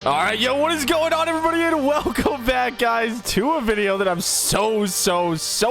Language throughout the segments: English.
All right, yo, what is going on, everybody, and welcome back, guys, to a video that I'm so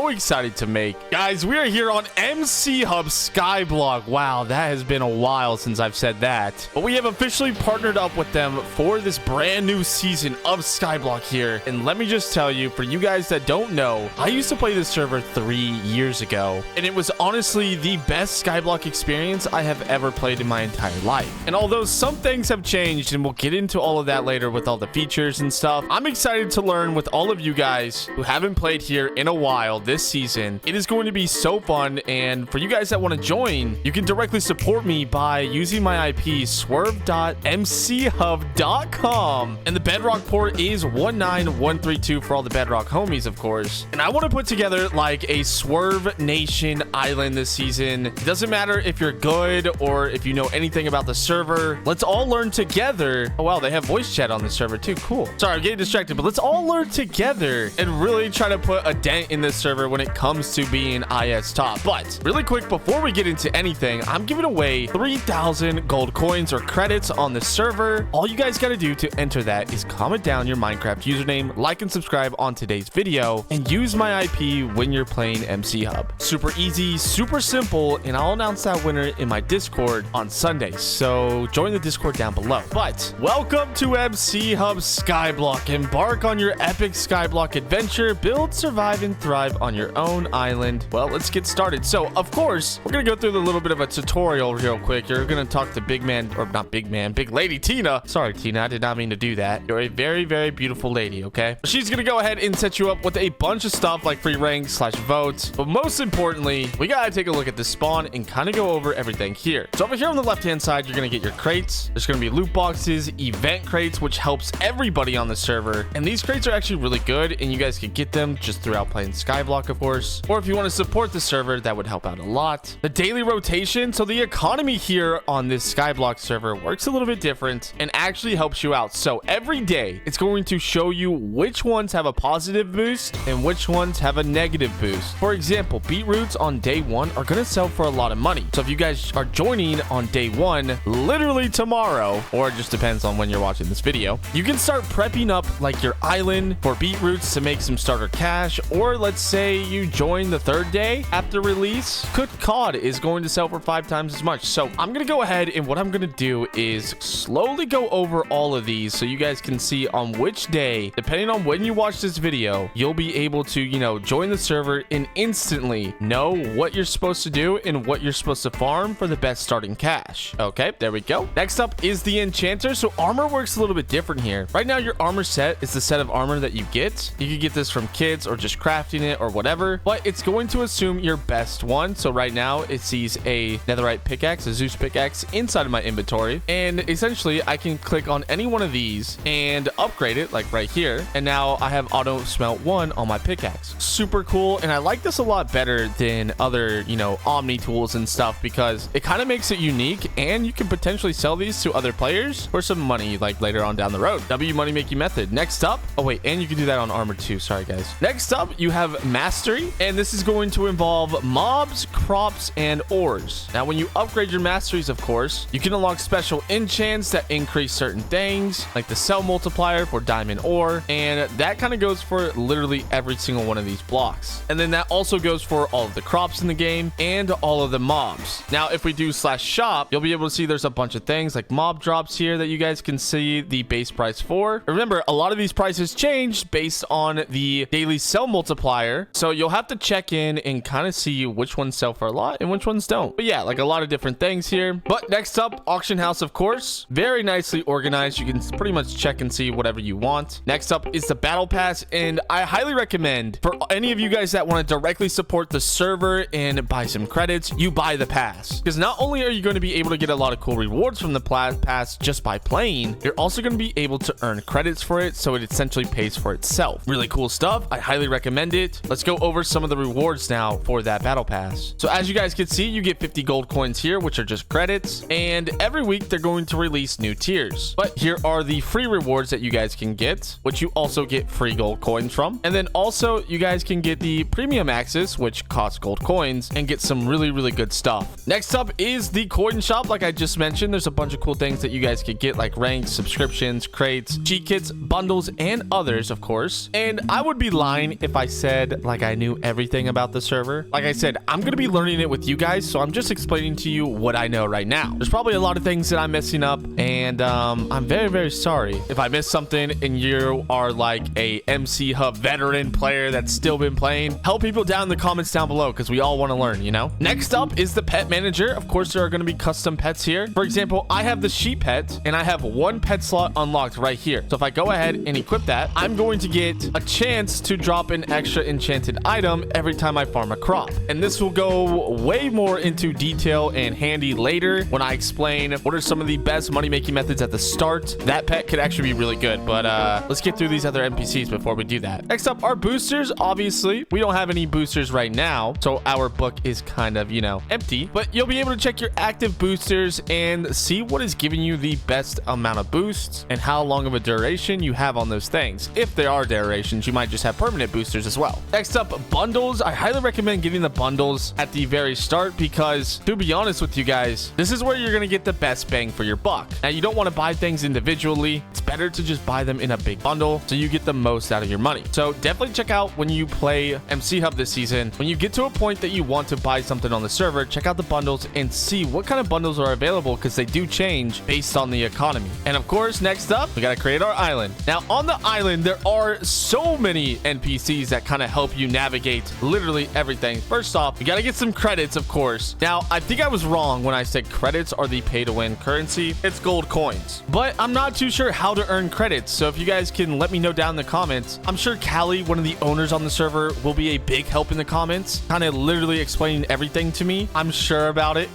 excited to make. Guys, we are here on MC Hub Skyblock. Wow, that has been a while since I've said that, but we have officially partnered up with them for this brand new season of Skyblock here. And let me just tell you, for you guys that don't know, I used to play this server 3 years ago, and it was honestly the best Skyblock experience I have ever played in my entire life. And although some things have changed, and we'll get into all of that later with all the features and stuff, I'm excited to learn with all of you guys who haven't played here in a while this season. It is going to be so fun, and for you guys that want to join, you can directly support me by using my IP swurv.mchub.com, and the Bedrock port is 19132 for all the Bedrock homies, of course. And I want to put together like a Swurv Nation island this season. It doesn't matter if you're good or if you know anything about the server. Let's all learn together. Oh wow, they have voice chat on the server too. Cool. Sorry, I'm getting distracted, but let's all learn together and really try to put a dent in this server when it comes to being IS top. But really quick, before we get into anything, I'm giving away 3,000 gold coins or credits on the server. All you guys got to do to enter that is comment down your Minecraft username, like and subscribe on today's video, and use my IP when you're playing MC Hub. Super easy, super simple, and I'll announce that winner in my Discord on Sunday. So join the Discord down below. But welcome to MC Hub Skyblock. Embark on your epic Skyblock adventure. Build, survive, and thrive on your own island. Well, let's get started. So, of course, we're going to go through a little bit of a tutorial real quick. You're going to talk to big man, or not big man, big lady Tina. Sorry, Tina, I did not mean to do that. You're a very beautiful lady, okay? She's going to go ahead and set you up with a bunch of stuff like free ranks / votes. But most importantly, we got to take a look at the spawn and kind of go over everything here. So over here on the left-hand side, you're going to get your crates. There's going to be loot boxes, event crates, which helps everybody on the server, and these crates are actually really good, and you guys can get them just throughout playing Skyblock, of course, or if you want to support the server, that would help out a lot. The daily rotation, so the economy here on this Skyblock server works a little bit different and actually helps you out. So every day it's going to show you which ones have a positive boost and which ones have a negative boost. For example, beetroots on day 1 are going to sell for a lot of money, so if you guys are joining on day 1, literally tomorrow, or it just depends on when you're watching this video, you can start prepping up like your island for beetroots to make some starter cash. Or let's say you join the 3rd day after release, cooked cod is going to sell for 5 times as much. So I'm gonna go ahead, and what I'm gonna do is slowly go over all of these so you guys can see on which day, depending on when you watch this video, you'll be able to, you know, join the server and instantly know what you're supposed to do and what you're supposed to farm for the best starting cash. Okay, there we go. Next up is the enchanter. So armor works a little bit different here. Right now, your armor set is the set of armor that you get. You can get this from kids or just crafting it or whatever, but it's going to assume your best one. So right now it sees a netherite pickaxe, a Zeus pickaxe inside of my inventory, and essentially I can click on any one of these and upgrade it, like right here, and now I have auto smelt 1 on my pickaxe. Super cool, and I like this a lot better than other, you know, omni tools and stuff, because it kind of makes it unique, and you can potentially sell these to other players for some money like later on down the road. W money making method. Next up, oh wait, and you can do that on armor too. Sorry guys. Next up, you have mastery, and this is going to involve mobs, crops, and ores. Now when you upgrade your masteries, of course, you can unlock special enchants that increase certain things, like the cell multiplier for diamond ore, and that kind of goes for literally every single one of these blocks. And then that also goes for all of the crops in the game and all of the mobs. Now if we do /shop, you'll be able to see there's a bunch of things like mob drops here that you guys can see the base price for. Remember, a lot of these prices change based on the daily sell multiplier, so you'll have to check in and kind of see which ones sell for a lot and which ones don't. But yeah, like a lot of different things here. But next up, auction house, of course, very nicely organized. You can pretty much check and see whatever you want. Next up is the battle pass, and I highly recommend for any of you guys that want to directly support the server and buy some credits, you buy the pass, because not only are you going to be able to get a lot of cool rewards from the pass just by playing, you're also going to be able to earn credits for it, so it essentially pays for itself. Really cool stuff. I highly recommend it. Let's go over some of the rewards now for that battle pass. So as you guys can see, you get 50 gold coins here, which are just credits, and every week they're going to release new tiers. But here are the free rewards that you guys can get, which you also get free gold coins from. And then also you guys can get the premium access, which costs gold coins, and get some really good stuff. Next up is the coin shop. Like I just mentioned, there's a bunch of cool things that you guys could get, like ranks, subscriptions, subscriptions, crates, cheat kits, bundles, and others, of course. And I would be lying if I said like I knew everything about the server. Like I said, I'm going to be learning it with you guys, so I'm just explaining to you what I know right now. There's probably a lot of things that I'm messing up, and I'm very, very sorry if I missed something and you are like a MC Hub veteran player that's still been playing. Help people down in the comments down below, because we all want to learn, you know? Next up is the pet manager. Of course, there are going to be custom pets here. For example, I have the sheep pet, and I have one pet slot unlocked right here. So if I go ahead and equip that, I'm going to get a chance to drop an extra enchanted item every time I farm a crop. And this will go way more into detail and handy later when I explain what are some of the best money-making methods at the start. That pet could actually be really good, but let's get through these other NPCs before we do that. Next up, our boosters. Obviously, we don't have any boosters right now, so our book is kind of, you know, empty, but you'll be able to check your active boosters and see what is giving you the best amount of boosts and how long of a duration you have on those things. If there are durations, you might just have permanent boosters as well. Next up, bundles. I highly recommend getting the bundles at the very start, because to be honest with you guys, this is where you're going to get the best bang for your buck. Now, you don't want to buy things individually. It's better to just buy them in a big bundle so you get the most out of your money. So definitely check out when you play MC Hub this season. When you get to a point that you want to buy something on the server, check out the bundles and see what kind of bundles are available, because they do change based on the economy. And of course, next up, we got to create our island. Now, on the island, there are so many NPCs that kind of help you navigate literally everything. First off, you got to get some credits, of course. Now, I think I was wrong when I said credits are the pay-to-win currency. It's gold coins. But I'm not too sure how to earn credits, so if you guys can let me know down in the comments. I'm sure Callie, one of the owners on the server, will be a big help in the comments, kind of literally explaining everything to me. I'm sure about it.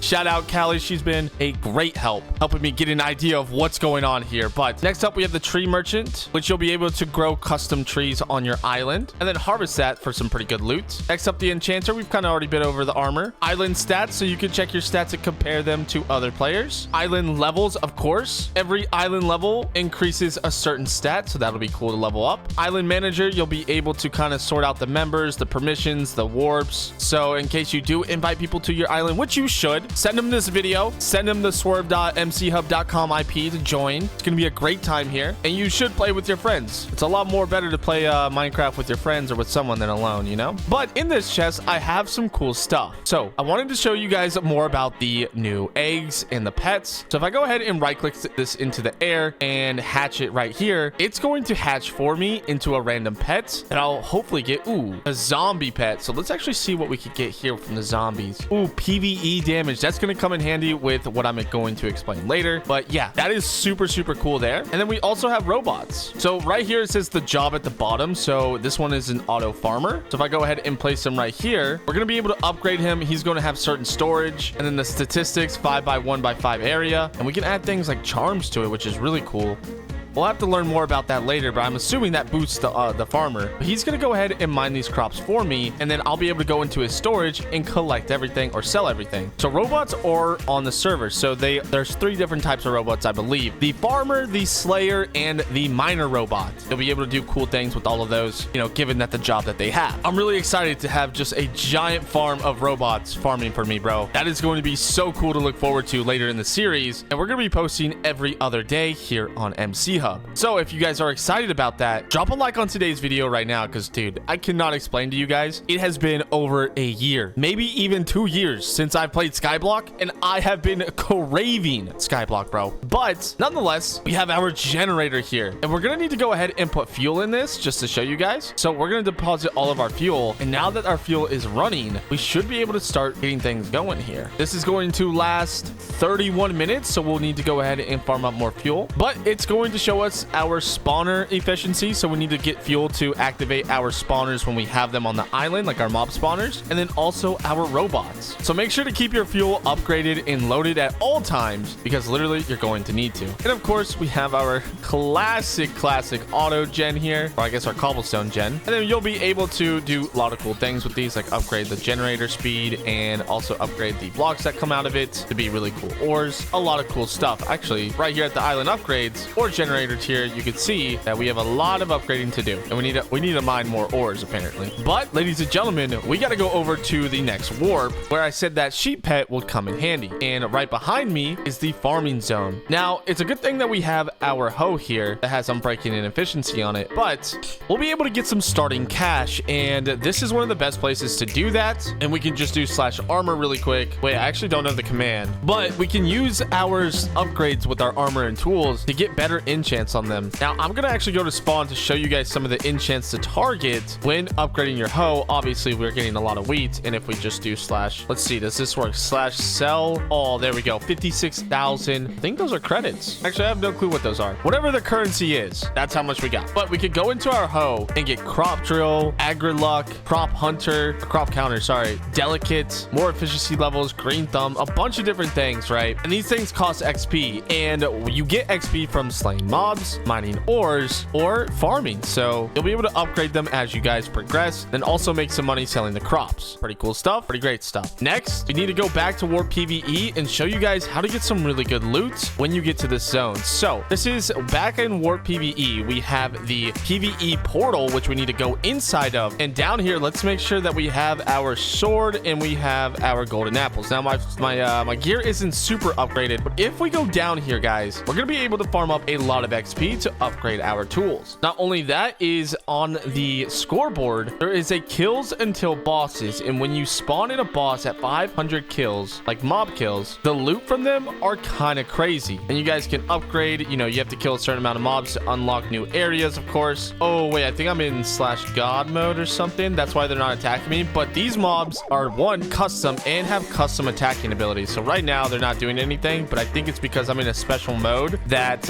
Shout out Callie. She's been a great help, helping me get an idea of what's going on here. But next up, we have the tree merchant, which you'll be able to grow custom trees on your island and then harvest that for some pretty good loot. Next up, the enchanter. We've kind of already been over the armor. Island stats, so you can check your stats and compare them to other players. Island levels, of course. Every island level increases a certain stat, so that'll be cool to level up. Island manager, you'll be able to kind of sort out the members, the permissions, the warps. So in case you do invite people to your island, which you should, send them this video, send them the swurv.mchub.com IP to join. It's going to be a great time here, and you should play with your friends. It's a lot more better to play Minecraft with your friends or with someone than alone, you know? But in this chest, I have some cool stuff. So I wanted to show you guys more about the new eggs and the pets. So if I go ahead and right click this into the air and hatch it right here, it's going to hatch for me into a random pet, and I'll hopefully get, a zombie pet. So let's actually see what we could get here from the zombies. PvE damage. That's going to come in handy with what I'm going to explain later. But yeah, that is super, super cool there. And then we also have robots. So right here, it says the job at the bottom. So this one is an auto farmer. So if I go ahead and place him right here, we're going to be able to upgrade him. He's going to have certain storage, and then the statistics 5x1x5 area. And we can add things like charms to it, which is really cool. We'll have to learn more about that later, but I'm assuming that boosts the farmer. But he's going to go ahead and mine these crops for me, and then I'll be able to go into his storage and collect everything or sell everything. So robots are on the server. So there's 3 different types of robots, I believe. The farmer, the slayer, and the miner robot. You'll be able to do cool things with all of those, you know, given that the job that they have. I'm really excited to have just a giant farm of robots farming for me, bro. That is going to be so cool to look forward to later in the series. And we're going to be posting every other day here on MC Hub. So if you guys are excited about that, drop a like on today's video right now, because dude, I cannot explain to you guys. It has been over a year, maybe even 2 years since I've played Skyblock, and I have been craving Skyblock, bro. But nonetheless, we have our generator here, and we're gonna need to go ahead and put fuel in this just to show you guys. So we're gonna deposit all of our fuel, and now that our fuel is running, we should be able to start getting things going here. This is going to last 31 minutes, so we'll need to go ahead and farm up more fuel, but it's going to show us our spawner efficiency. So we need to get fuel to activate our spawners when we have them on the island, like our mob spawners, and then also our robots. So make sure to keep your fuel upgraded and loaded at all times, because literally you're going to need to. And of course, we have our classic auto gen here, or I guess our cobblestone gen. And then you'll be able to do a lot of cool things with these, like upgrade the generator speed and also upgrade the blocks that come out of it to be really cool ores. A lot of cool stuff. Actually, right here at the island upgrades or generator upgrader tier, you can see that we have a lot of upgrading to do, and we need to mine more ores apparently. But ladies and gentlemen, we got to go over to the next warp where I said that sheep pet will come in handy, and right behind me is the farming zone. Now it's a good thing that we have our hoe here that has unbreaking and efficiency on it, but we'll be able to get some starting cash, and this is one of the best places to do that. And we can just do /armor really quick. Wait, I actually don't know the command, but we can use our upgrades with our armor and tools to get better enchants on them. Now I'm gonna actually go to spawn to show you guys some of the enchants to target when upgrading your hoe. Obviously we're getting a lot of wheat, and if we just do let's see, does this work, /sell? Oh, there we go, 56,000. I think those are credits. Actually, I have no clue what those are. Whatever the currency is, that's how much we got. But we could go into our hoe and get crop drill, agri-luck, crop hunter, crop counter, sorry, delicate, more efficiency levels, green thumb, a bunch of different things, right? And these things cost XP, and you get XP from slaying mobs, mining ores, or farming. So you'll be able to upgrade them as you guys progress, then also make some money selling the crops. Pretty cool stuff, pretty great stuff. Next, we need to go back to Warp PvE and show you guys how to get some really good loot when you get to this zone. So this is back in Warp PvE. We have the PvE portal, which we need to go inside of. And down here, let's make sure that we have our sword and we have our golden apples. Now my gear isn't super upgraded, but if we go down here, guys, we're gonna be able to farm up a lot of XP to upgrade our tools. Not only that, is on the scoreboard, there is a kills until bosses, and when you spawn in a boss at 500 kills, like mob kills, the loot from them are kind of crazy, and you guys can upgrade. You know, you have to kill a certain amount of mobs to unlock new areas, of course. Oh wait, I think I'm in /god mode or something. That's why they're not attacking me. But these mobs are custom and have custom attacking abilities. So right now they're not doing anything, but I think it's because I'm in a special mode that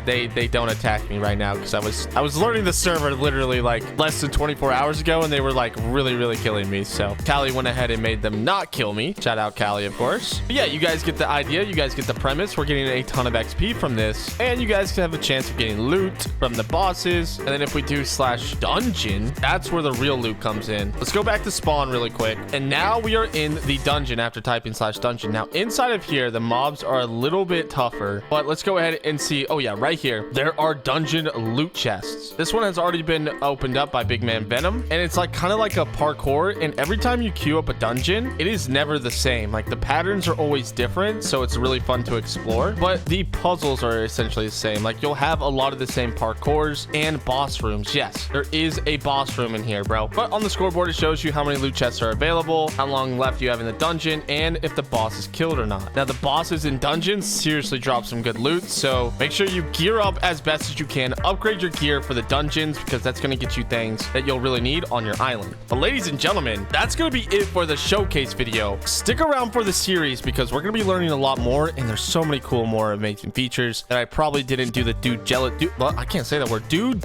they don't attack me right now, because I was learning the server literally like less than 24 hours ago, and they were like really killing me. So Callie went ahead and made them not kill me. Shout out Callie, of course. But yeah, you guys get the idea, you guys get the premise. We're getting a ton of XP from this, and you guys can have a chance of getting loot from the bosses. And then if we do /dungeon, that's where the real loot comes in. Let's go back to spawn really quick, and now we are in the dungeon after typing /dungeon. Now inside of here, the mobs are a little bit tougher, but let's go ahead and see. Oh yeah, right here there are dungeon loot chests. This one has already been opened up by Big Man Venom, and it's like kind of like a parkour, and every time you queue up a dungeon, it is never the same. Like the patterns are always different, so it's really fun to explore, but the puzzles are essentially the same. Like you'll have a lot of the same parkours and boss rooms. Yes, there is a boss room in here, bro, but on the scoreboard it shows you how many loot chests are available, how long left you have in the dungeon, and if the boss is killed or not. Now the bosses in dungeons seriously drop some good loot, so make sure you gear up as best as you can. Upgrade your gear for the dungeons, because that's going to get you things that you'll really need on your island. But ladies and gentlemen, that's going to be it for the showcase video. Stick around for the series, because we're going to be learning a lot more, and there's so many cool, more amazing features that I probably didn't do the due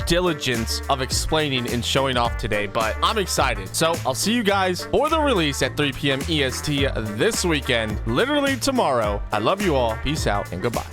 diligence of explaining and showing off today, but I'm excited. So I'll see you guys for the release at 3 p.m. EST this weekend, literally tomorrow. I love you all. Peace out and goodbye.